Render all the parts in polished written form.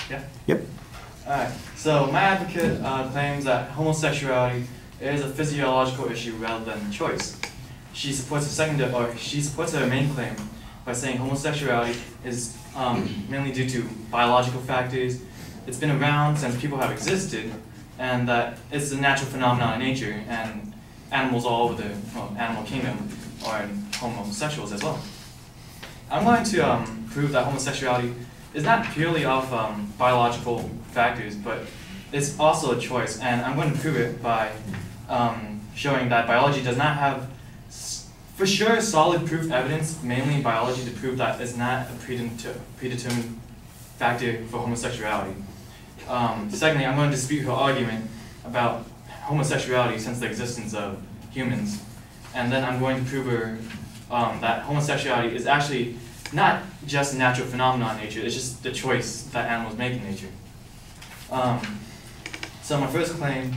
Yeah? Yep. Alright, so my advocate claims that homosexuality is a physiological issue rather than choice. She supports her main claim by saying homosexuality is mainly due to biological factors. It's been around since people have existed, and that it's a natural phenomenon in nature, and animals all over the animal kingdom are homosexuals as well. I'm going to prove that homosexuality is not purely off biological factors, but it's also a choice, and I'm going to prove it by showing that biology does not have, for sure, solid proof evidence, mainly in biology, to prove that it's not a predetermined factor for homosexuality. Secondly, I'm going to dispute her argument about homosexuality since the existence of humans. And then I'm going to prove her that homosexuality is actually not just a natural phenomenon in nature, it's just the choice that animals make in nature. So my first claim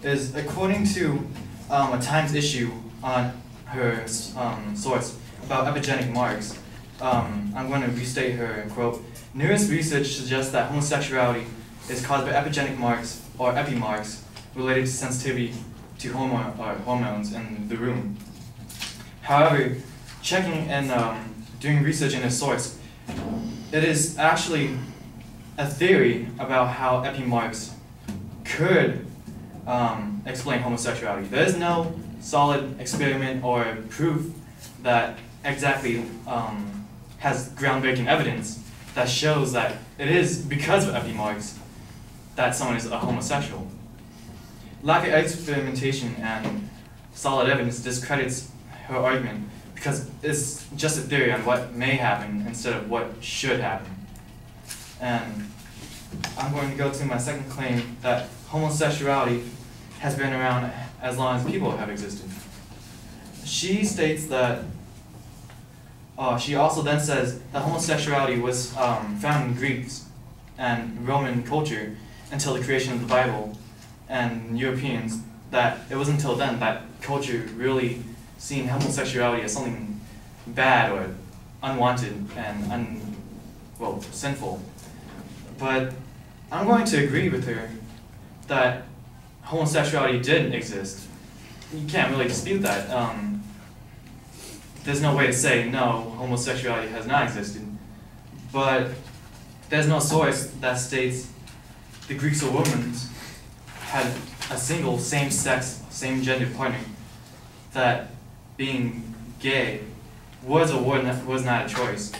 is, according to a Times issue on her source about epigenetic marks, I'm going to restate her quote, "Newest research suggests that homosexuality is caused by epigenetic marks, or epimarks, related to sensitivity to hormones in the womb. However, checking and doing research in a source, it is actually a theory about how epimarks could explain homosexuality. There is no solid experiment or proof that exactly has groundbreaking evidence that shows that it is because of epimarks that someone is a homosexual. Lack of experimentation and solid evidence discredits her argument because it's just a theory on what may happen instead of what should happen. And I'm going to go to my second claim that homosexuality has been around as long as people have existed. She states that, she also then says that homosexuality was found in Greeks and Roman culture until the creation of the Bible, and Europeans, that it wasn't until then that culture really seen homosexuality as something bad or unwanted and sinful. But I'm going to agree with her that homosexuality did exist. You can't really dispute that. There's no way to say, no, homosexuality has not existed. But there's no source that states the Greeks or Romans had a single same-sex, same-gender partner, that being gay was or was not a choice.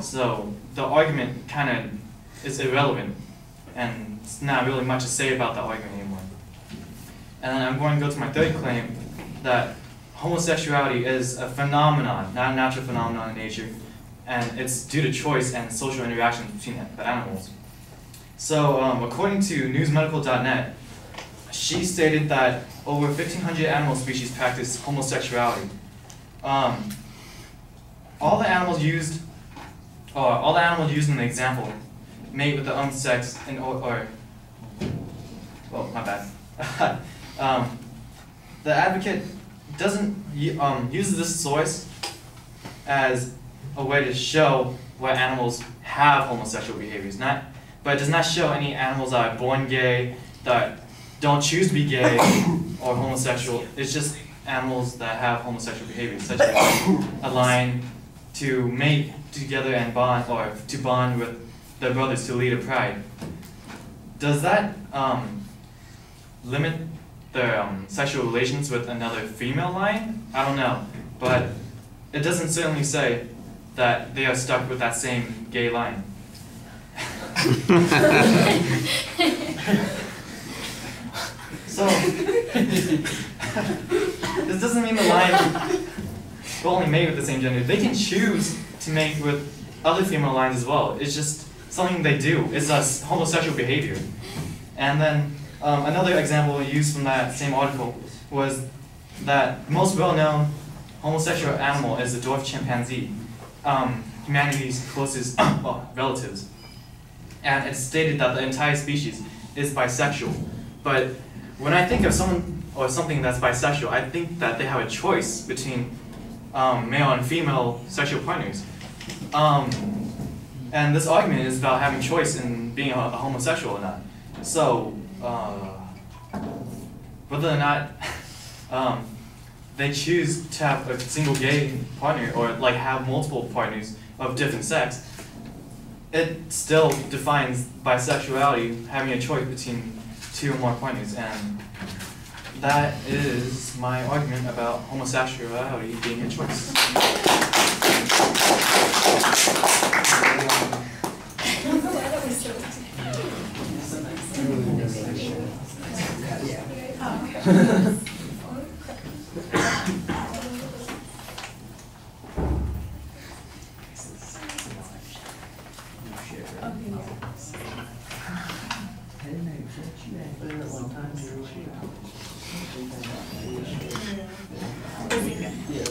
So the argument kind of is irrelevant, and it's not really much to say about the argument anymore. And then I'm going to go to my third claim, that homosexuality is a phenomenon, not a natural phenomenon in nature, and it's due to choice and social interactions between the animals. So according to newsmedical.net, she stated that over 1,500 animal species practice homosexuality. All the animals used in the example mate with the own sex my bad. The advocate doesn't use this source as a way to show what animals have homosexual behaviors, but it does not show any animals that are born gay, that don't choose to be gay or homosexual. It's just animals that have homosexual behaviors, such as a lion to mate together and bond, or to bond with their brothers to lead a pride. Does that limit their sexual relations with another female lion? I don't know, but it doesn't certainly say that they are stuck with that same gay lion. So, this doesn't mean the lion will only mate with the same gender. They can choose to mate with other female lions as well. It's just something they do. It's a homosexual behavior. And then another example used from that same article was that the most well-known homosexual animal is the dwarf chimpanzee, humanity's closest relatives. And it's stated that the entire species is bisexual. But when I think of someone or something that's bisexual, I think that they have a choice between male and female sexual partners. And this argument is about having choice in being a homosexual or not. So, whether or not they choose to have a single gay partner or like have multiple partners of different sex, it still defines bisexuality having a choice between two or more partners, and that is my argument about homosexuality being a choice.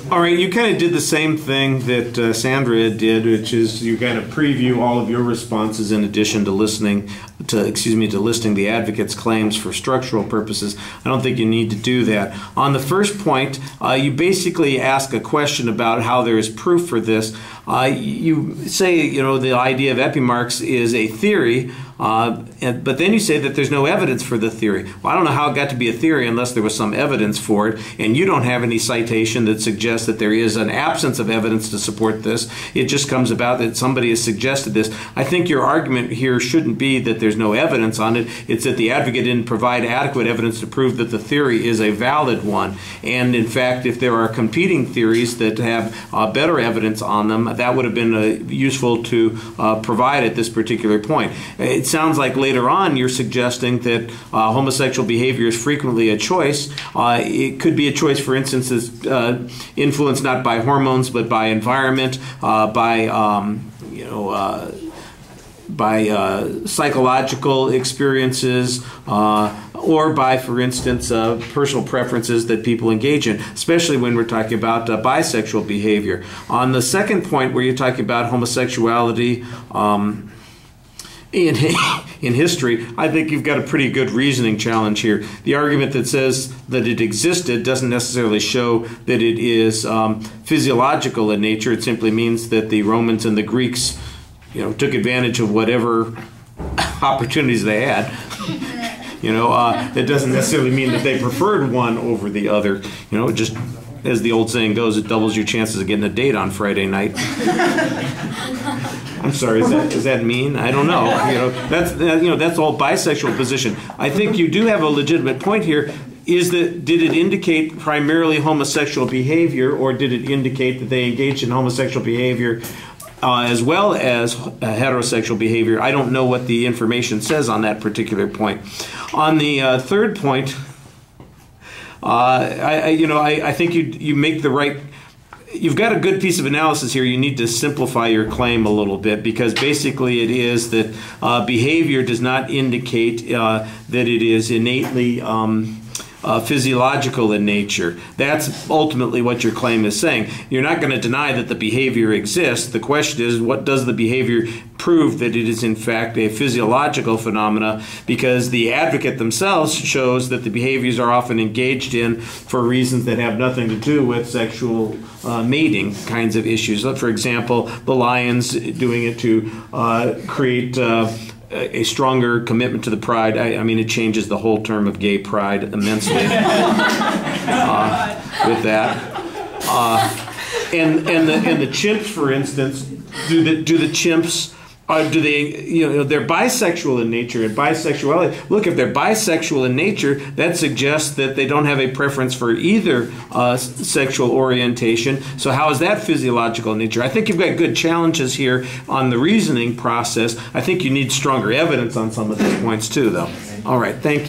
All right, you kind of did the same thing that Sandra did, which is you kind of preview all of your responses in addition to listing the advocate's claims for structural purposes. I don't think you need to do that. On the first point, you basically ask a question about how there is proof for this. You say, the idea of epimarks is a theory, but then you say that there's no evidence for the theory. Well, I don't know how it got to be a theory unless there was some evidence for it, and you don't have any citation that suggests that there is an absence of evidence to support this. It just comes about that somebody has suggested this. I think your argument here shouldn't be that there's no evidence on it. It's that the advocate didn't provide adequate evidence to prove that the theory is a valid one. And in fact, if there are competing theories that have better evidence on them, that would have been useful to provide at this particular point. It sounds like later on you're suggesting that homosexual behavior is frequently a choice. It could be a choice, for instance, that's influenced not by hormones but by environment, by psychological experiences, or by, for instance, personal preferences that people engage in, especially when we're talking about bisexual behavior. On the second point, where you're talking about homosexuality in history, I think you've got a pretty good reasoning challenge here. The argument that says that it existed doesn't necessarily show that it is physiological in nature. It simply means that the Romans and the Greeks took advantage of whatever opportunities they had. That doesn't necessarily mean that they preferred one over the other. Just as the old saying goes, it doubles your chances of getting a date on Friday night. I'm sorry, is that mean? I don't know. That's all bisexual position. I think you do have a legitimate point here. Did it indicate primarily homosexual behavior, or did it indicate that they engaged in homosexual behavior as well as heterosexual behavior? I don't know what the information says on that particular point. On the third point, I think you make the right. You've got a good piece of analysis here. You need to simplify your claim a little bit, because basically it is that behavior does not indicate that it is innately physiological in nature. That's ultimately what your claim is saying. You're not going to deny that the behavior exists. The question is, what does the behavior prove that it is in fact a physiological phenomena? Because the advocate themselves shows that the behaviors are often engaged in for reasons that have nothing to do with sexual mating kinds of issues. For example, the lions doing it to create a stronger commitment to the pride. I mean, it changes the whole term of gay pride immensely with that. And the chimps, for instance, do the chimps? They're bisexual in nature, and bisexuality. Look, if they're bisexual in nature, that suggests that they don't have a preference for either sexual orientation. So how is that physiological in nature? I think you've got good challenges here on the reasoning process. I think you need stronger evidence on some of these points too, though. All right, thank you.